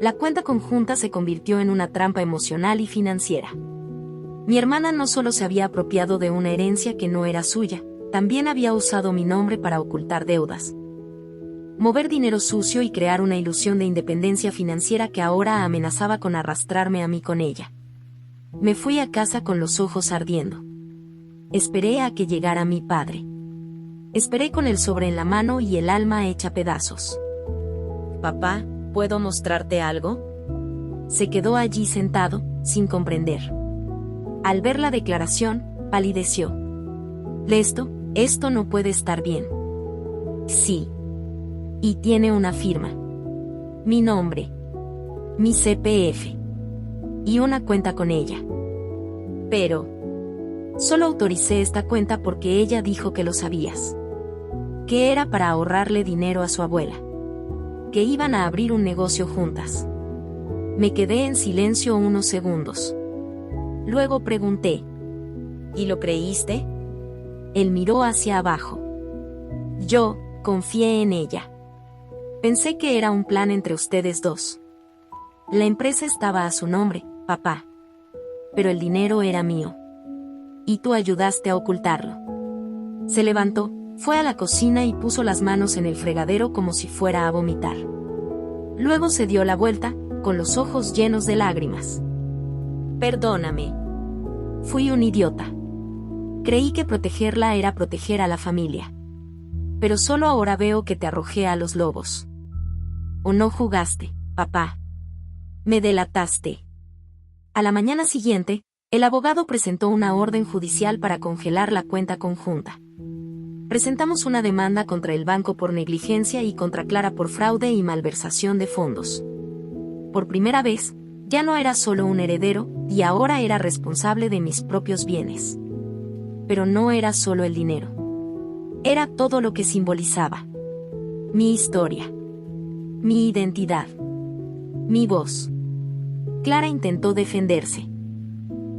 La cuenta conjunta se convirtió en una trampa emocional y financiera. Mi hermana no solo se había apropiado de una herencia que no era suya, también había usado mi nombre para ocultar deudas. Mover dinero sucio y crear una ilusión de independencia financiera que ahora amenazaba con arrastrarme a mí con ella. Me fui a casa con los ojos ardiendo. Esperé a que llegara mi padre. Esperé con el sobre en la mano y el alma hecha pedazos. Papá, ¿puedo mostrarte algo? Se quedó allí sentado, sin comprender. Al ver la declaración, palideció. Esto no puede estar bien. Sí. Y tiene una firma. Mi nombre. Mi CPF. Y una cuenta con ella. Pero solo autoricé esta cuenta porque ella dijo que lo sabías. Que era para ahorrarle dinero a su abuela. Que iban a abrir un negocio juntas. Me quedé en silencio unos segundos. Luego pregunté. ¿Y lo creíste? Él miró hacia abajo. Yo confié en ella. Pensé que era un plan entre ustedes dos. La empresa estaba a su nombre, papá. Pero el dinero era mío. Y tú ayudaste a ocultarlo. Se levantó, fue a la cocina y puso las manos en el fregadero como si fuera a vomitar. Luego se dio la vuelta, con los ojos llenos de lágrimas. Perdóname. Fui un idiota. Creí que protegerla era proteger a la familia. Pero solo ahora veo que te arrojé a los lobos. ¿O no jugaste, papá? Me delataste. A la mañana siguiente, el abogado presentó una orden judicial para congelar la cuenta conjunta. Presentamos una demanda contra el banco por negligencia y contra Clara por fraude y malversación de fondos. Por primera vez, ya no era solo un heredero, y ahora era responsable de mis propios bienes. Pero no era solo el dinero. Era todo lo que simbolizaba. Mi historia. Mi identidad. Mi voz. Clara intentó defenderse.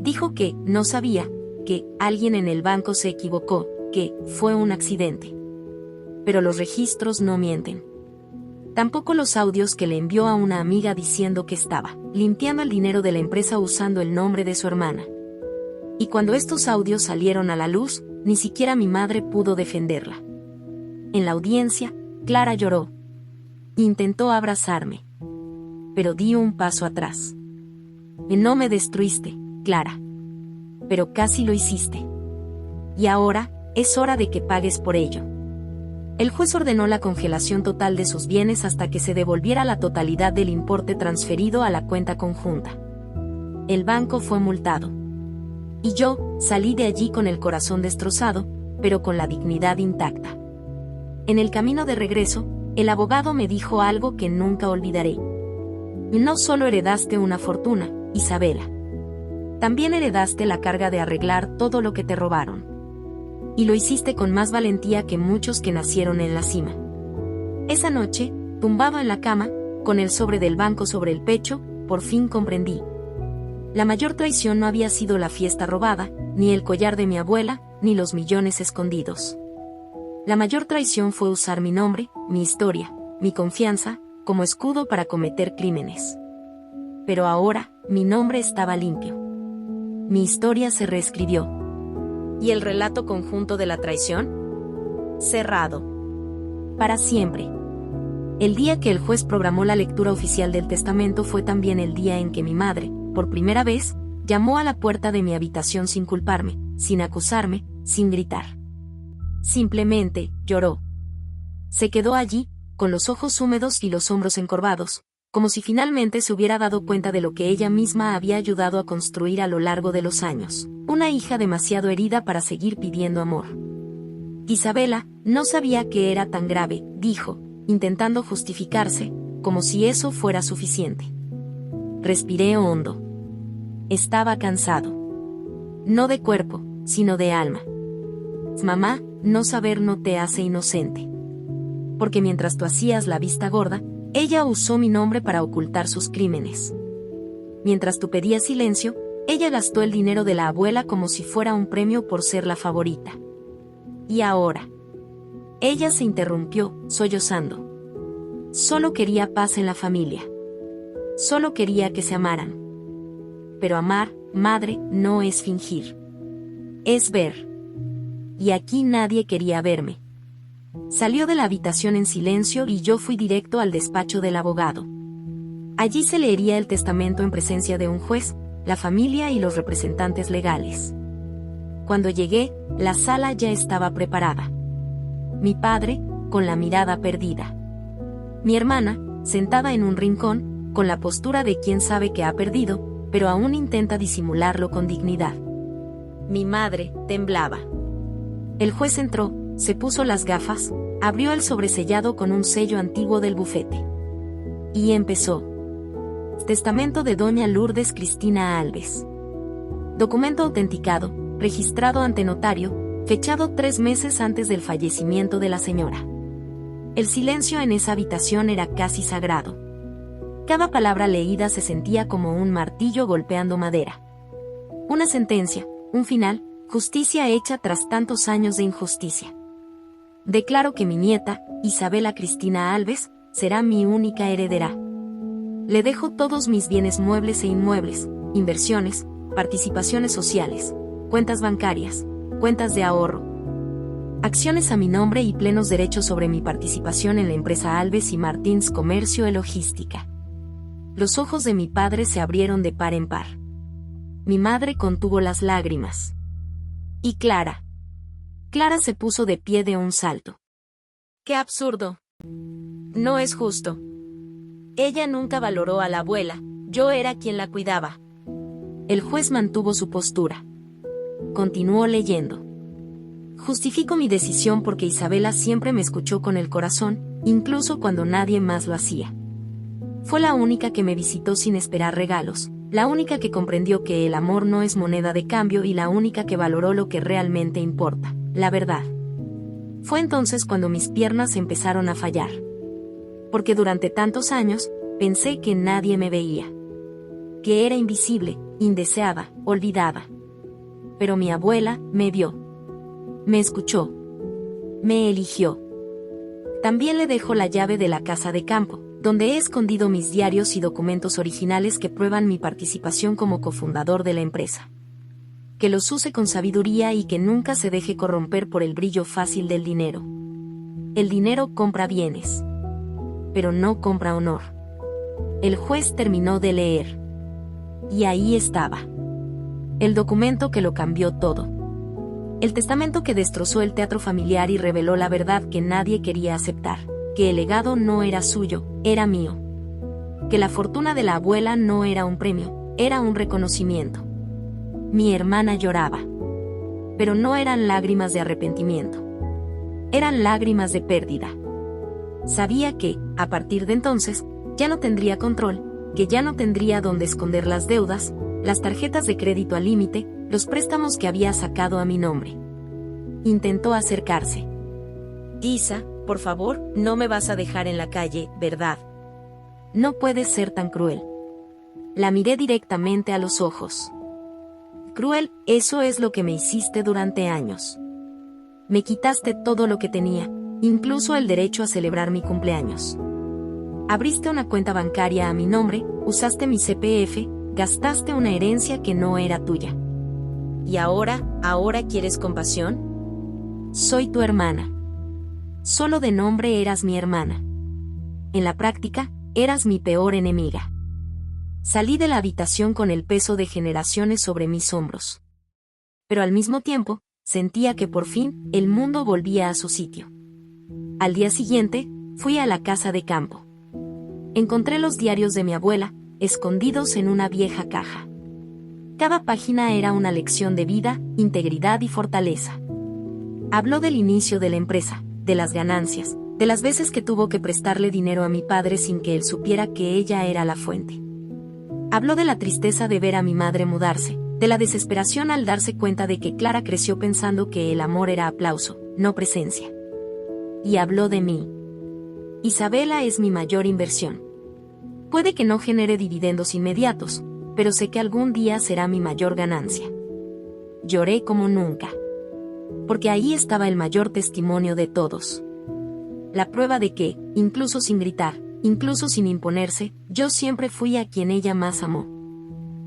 Dijo que no sabía, que alguien en el banco se equivocó, que fue un accidente. Pero los registros no mienten. Tampoco los audios que le envió a una amiga diciendo que estaba limpiando el dinero de la empresa usando el nombre de su hermana. Y cuando estos audios salieron a la luz, ni siquiera mi madre pudo defenderla. En la audiencia, Clara lloró. Intentó abrazarme. Pero di un paso atrás. No me destruiste, Clara. Pero casi lo hiciste. Y ahora, es hora de que pagues por ello. El juez ordenó la congelación total de sus bienes hasta que se devolviera la totalidad del importe transferido a la cuenta conjunta. El banco fue multado. Y yo salí de allí con el corazón destrozado, pero con la dignidad intacta. En el camino de regreso, el abogado me dijo algo que nunca olvidaré. No solo heredaste una fortuna, Isabela. También heredaste la carga de arreglar todo lo que te robaron. Y lo hiciste con más valentía que muchos que nacieron en la cima. Esa noche, tumbado en la cama, con el sobre del banco sobre el pecho, por fin comprendí. La mayor traición no había sido la fiesta robada, ni el collar de mi abuela, ni los millones escondidos. La mayor traición fue usar mi nombre, mi historia, mi confianza, como escudo para cometer crímenes. Pero ahora, mi nombre estaba limpio. Mi historia se reescribió. ¿Y el relato conjunto de la traición? Cerrado. Para siempre. El día que el juez programó la lectura oficial del testamento fue también el día en que mi madre, por primera vez, llamó a la puerta de mi habitación sin culparme, sin acusarme, sin gritar. Simplemente, lloró. Se quedó allí, con los ojos húmedos y los hombros encorvados, como si finalmente se hubiera dado cuenta de lo que ella misma había ayudado a construir a lo largo de los años. Una hija demasiado herida para seguir pidiendo amor. Isabela no sabía que era tan grave, dijo, intentando justificarse, como si eso fuera suficiente. Respiré hondo. Estaba cansado. No de cuerpo, sino de alma. Mamá, no saber no te hace inocente. Porque mientras tú hacías la vista gorda, ella usó mi nombre para ocultar sus crímenes. Mientras tú pedías silencio, ella gastó el dinero de la abuela como si fuera un premio por ser la favorita. Y ahora. Ella se interrumpió, sollozando. Solo quería paz en la familia. Solo quería que se amaran. Pero amar, madre, no es fingir. Es ver. Y aquí nadie quería verme. Salió de la habitación en silencio y yo fui directo al despacho del abogado. Allí se leería el testamento en presencia de un juez, la familia y los representantes legales. Cuando llegué, la sala ya estaba preparada. mi padre, con la mirada perdida. Mi hermana, sentada en un rincón, con la postura de quien sabe que ha perdido, pero aún intenta disimularlo con dignidad. Mi madre temblaba. El juez entró, se puso las gafas, abrió el sobresellado con un sello antiguo del bufete. Y empezó. Testamento de doña Lourdes Cristina Alves. Documento autenticado, registrado ante notario, fechado 3 meses antes del fallecimiento de la señora. El silencio en esa habitación era casi sagrado. Cada palabra leída se sentía como un martillo golpeando madera. Una sentencia, un final, justicia hecha tras tantos años de injusticia. Declaro que mi nieta, Isabela Cristina Alves, será mi única heredera. Le dejo todos mis bienes muebles e inmuebles, inversiones, participaciones sociales, cuentas bancarias, cuentas de ahorro, acciones a mi nombre y plenos derechos sobre mi participación en la empresa Alves y Martins Comercio y Logística. Los ojos de mi padre se abrieron de par en par. Mi madre contuvo las lágrimas. Y Clara se puso de pie de un salto. ¡Qué absurdo! No es justo. Ella nunca valoró a la abuela, yo era quien la cuidaba. El juez mantuvo su postura. Continuó leyendo. Justifico mi decisión porque Isabela siempre me escuchó con el corazón, incluso cuando nadie más lo hacía. Fue la única que me visitó sin esperar regalos, la única que comprendió que el amor no es moneda de cambio y la única que valoró lo que realmente importa, la verdad. Fue entonces cuando mis piernas empezaron a fallar. Porque durante tantos años, pensé que nadie me veía. Que era invisible, indeseada, olvidada. Pero mi abuela me vio. Me escuchó. Me eligió. También le dejo la llave de la casa de campo, donde he escondido mis diarios y documentos originales que prueban mi participación como cofundador de la empresa. Que los use con sabiduría y que nunca se deje corromper por el brillo fácil del dinero. El dinero compra bienes, pero no compra honor. El juez terminó de leer. Y ahí estaba. El documento que lo cambió todo. El testamento que destrozó el teatro familiar y reveló la verdad que nadie quería aceptar. Que el legado no era suyo, era mío. Que la fortuna de la abuela no era un premio, era un reconocimiento. Mi hermana lloraba. Pero no eran lágrimas de arrepentimiento. Eran lágrimas de pérdida. Sabía que, a partir de entonces, ya no tendría control, que ya no tendría dónde esconder las deudas, las tarjetas de crédito al límite, los préstamos que había sacado a mi nombre. Intentó acercarse. Isa, por favor, no me vas a dejar en la calle, ¿verdad? No puedes ser tan cruel. La miré directamente a los ojos. Cruel, eso es lo que me hiciste durante años. Me quitaste todo lo que tenía, incluso el derecho a celebrar mi cumpleaños. Abriste una cuenta bancaria a mi nombre, usaste mi CPF, gastaste una herencia que no era tuya. ¿Y ahora quieres compasión? Soy tu hermana. Solo de nombre eras mi hermana. En la práctica, eras mi peor enemiga. Salí de la habitación con el peso de generaciones sobre mis hombros. Pero al mismo tiempo, sentía que por fin, el mundo volvía a su sitio. Al día siguiente, fui a la casa de campo. Encontré los diarios de mi abuela, escondidos en una vieja caja. Cada página era una lección de vida, integridad y fortaleza. Habló del inicio de la empresa, de las ganancias, de las veces que tuvo que prestarle dinero a mi padre sin que él supiera que ella era la fuente. Habló de la tristeza de ver a mi madre mudarse, de la desesperación al darse cuenta de que Clara creció pensando que el amor era aplauso, no presencia. Y habló de mí. Isabela es mi mayor inversión. Puede que no genere dividendos inmediatos, pero sé que algún día será mi mayor ganancia. Lloré como nunca. Porque ahí estaba el mayor testimonio de todos. La prueba de que, incluso sin gritar, incluso sin imponerse, yo siempre fui a quien ella más amó.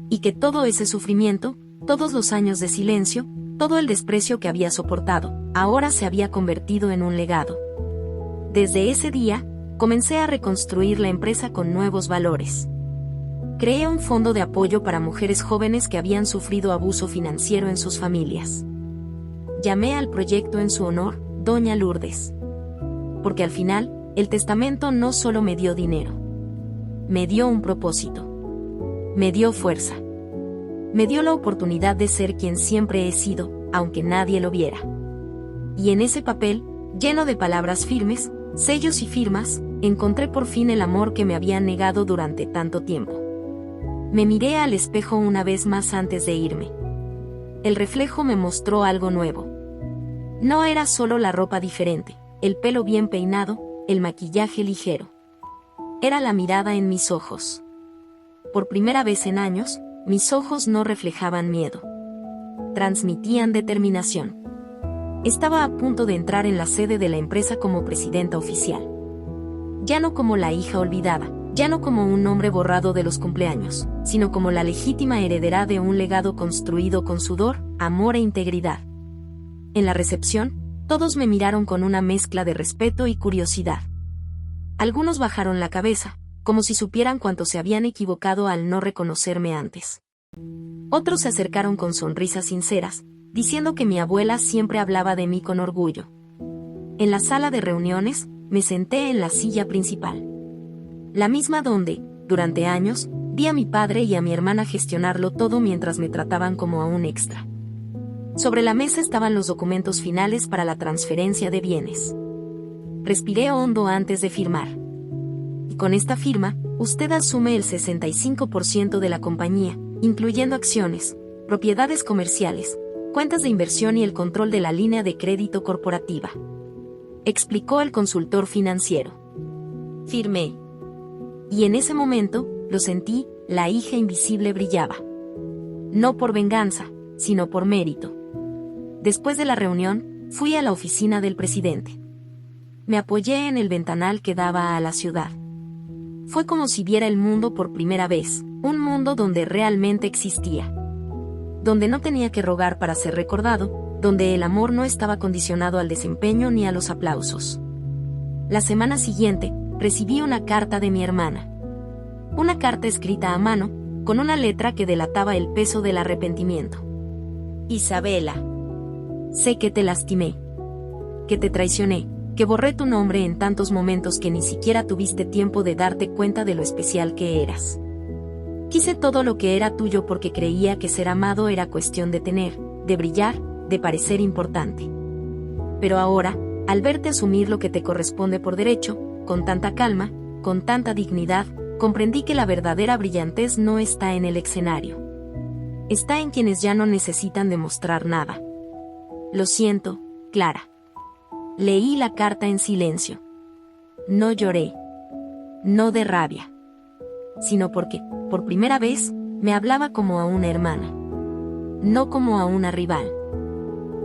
Y que todo ese sufrimiento, todos los años de silencio, todo el desprecio que había soportado, ahora se había convertido en un legado. Desde ese día, comencé a reconstruir la empresa con nuevos valores. Creé un fondo de apoyo para mujeres jóvenes que habían sufrido abuso financiero en sus familias. Llamé al proyecto en su honor, Doña Lourdes. porque al final, el testamento no solo me dio dinero. Me dio un propósito. Me dio fuerza. Me dio la oportunidad de ser quien siempre he sido, aunque nadie lo viera. Y en ese papel, lleno de palabras firmes, sellos y firmas, encontré por fin el amor que me habían negado durante tanto tiempo. Me miré al espejo una vez más antes de irme. El reflejo me mostró algo nuevo. No era solo la ropa diferente, el pelo bien peinado, el maquillaje ligero. Era la mirada en mis ojos. Por primera vez en años, mis ojos no reflejaban miedo. Transmitían determinación. Estaba a punto de entrar en la sede de la empresa como presidenta oficial. Ya no como la hija olvidada, ya no como un nombre borrado de los cumpleaños, sino como la legítima heredera de un legado construido con sudor, amor e integridad. En la recepción, todos me miraron con una mezcla de respeto y curiosidad. Algunos bajaron la cabeza, como si supieran cuánto se habían equivocado al no reconocerme antes. Otros se acercaron con sonrisas sinceras, diciendo que mi abuela siempre hablaba de mí con orgullo. En la sala de reuniones, me senté en la silla principal. La misma donde, durante años, vi a mi padre y a mi hermana gestionarlo todo mientras me trataban como a un extra. Sobre la mesa estaban los documentos finales para la transferencia de bienes. Respiré hondo antes de firmar. Y con esta firma, usted asume el 65% de la compañía, incluyendo acciones, propiedades comerciales, cuentas de inversión y el control de la línea de crédito corporativa. Explicó el consultor financiero. Firmé. Y en ese momento, lo sentí, la hija invisible brillaba. No por venganza, sino por mérito. Después de la reunión, fui a la oficina del presidente. Me apoyé en el ventanal que daba a la ciudad. Fue como si viera el mundo por primera vez, un mundo donde realmente existía. Donde no tenía que rogar para ser recordado, donde el amor no estaba condicionado al desempeño ni a los aplausos. La semana siguiente, recibí una carta de mi hermana. Una carta escrita a mano, con una letra que delataba el peso del arrepentimiento. Isabela. Sé que te lastimé. Que te traicioné, que borré tu nombre en tantos momentos que ni siquiera tuviste tiempo de darte cuenta de lo especial que eras. Quise todo lo que era tuyo porque creía que ser amado era cuestión de tener, de brillar, de parecer importante. Pero ahora, al verte asumir lo que te corresponde por derecho, con tanta calma, con tanta dignidad, comprendí que la verdadera brillantez no está en el escenario. Está en quienes ya no necesitan demostrar nada. Lo siento, Clara. Leí la carta en silencio. No lloré. No de rabia. Sino porque, por primera vez, me hablaba como a una hermana. No como a una rival.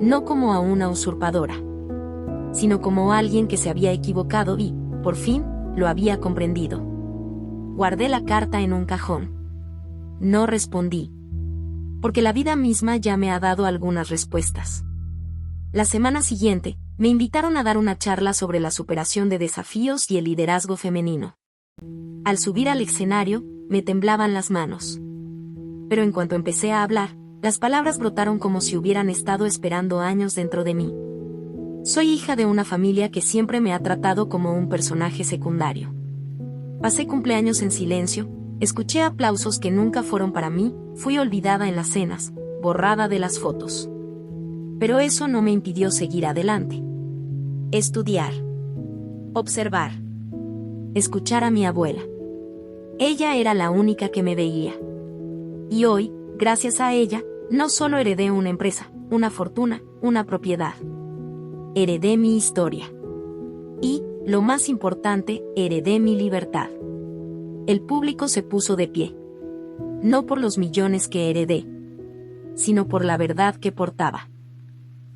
No como a una usurpadora. Sino como a alguien que se había equivocado y, por fin, lo había comprendido. Guardé la carta en un cajón. No respondí. Porque la vida misma ya me ha dado algunas respuestas. La semana siguiente, me invitaron a dar una charla sobre la superación de desafíos y el liderazgo femenino. Al subir al escenario, me temblaban las manos. Pero en cuanto empecé a hablar, las palabras brotaron como si hubieran estado esperando años dentro de mí. Soy hija de una familia que siempre me ha tratado como un personaje secundario. Pasé cumpleaños en silencio, escuché aplausos que nunca fueron para mí, fui olvidada en las cenas, borrada de las fotos. Pero eso no me impidió seguir adelante. Estudiar. Observar. Escuchar a mi abuela. Ella era la única que me veía. Y hoy, gracias a ella, no solo heredé una empresa, una fortuna, una propiedad. Heredé mi historia. Y, lo más importante, heredé mi libertad. El público se puso de pie. No por los millones que heredé, sino por la verdad que portaba.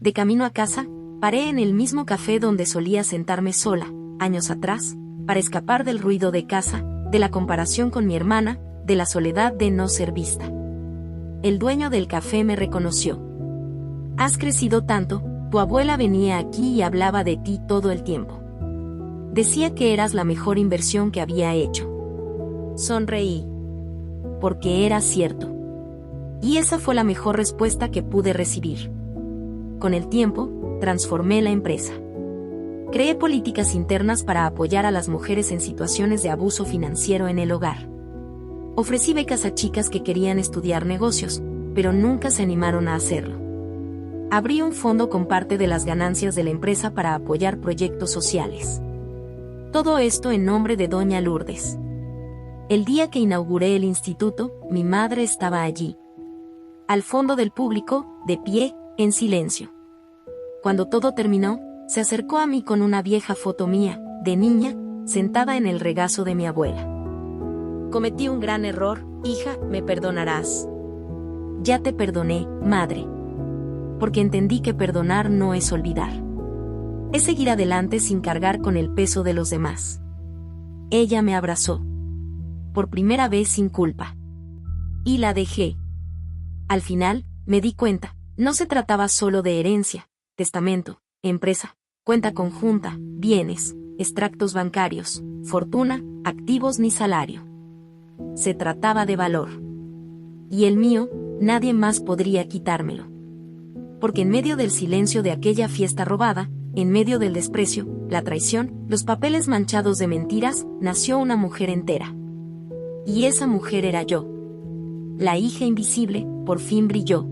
De camino a casa, paré en el mismo café donde solía sentarme sola, años atrás, para escapar del ruido de casa, de la comparación con mi hermana, de la soledad de no ser vista. El dueño del café me reconoció. Has crecido tanto, tu abuela venía aquí y hablaba de ti todo el tiempo. Decía que eras la mejor inversión que había hecho. Sonreí. Porque era cierto. Y esa fue la mejor respuesta que pude recibir. Con el tiempo, transformé la empresa. Creé políticas internas para apoyar a las mujeres en situaciones de abuso financiero en el hogar. Ofrecí becas a chicas que querían estudiar negocios, pero nunca se animaron a hacerlo. Abrí un fondo con parte de las ganancias de la empresa para apoyar proyectos sociales. Todo esto en nombre de Doña Lourdes. El día que inauguré el instituto, mi madre estaba allí, al fondo del público, de pie, en silencio. Cuando todo terminó, se acercó a mí con una vieja foto mía, de niña, sentada en el regazo de mi abuela. Cometí un gran error, hija, me perdonarás. Ya te perdoné, madre. Porque entendí que perdonar no es olvidar. Es seguir adelante sin cargar con el peso de los demás. Ella me abrazó. Por primera vez sin culpa. Y la dejé. Al final, me di cuenta, no se trataba solo de herencia, testamento, empresa, cuenta conjunta, bienes, extractos bancarios, fortuna, activos ni salario. Se trataba de valor. Y el mío, nadie más podría quitármelo. Porque en medio del silencio de aquella fiesta robada, en medio del desprecio, la traición, los papeles manchados de mentiras, nació una mujer entera. Y esa mujer era yo. La hija invisible, por fin brilló.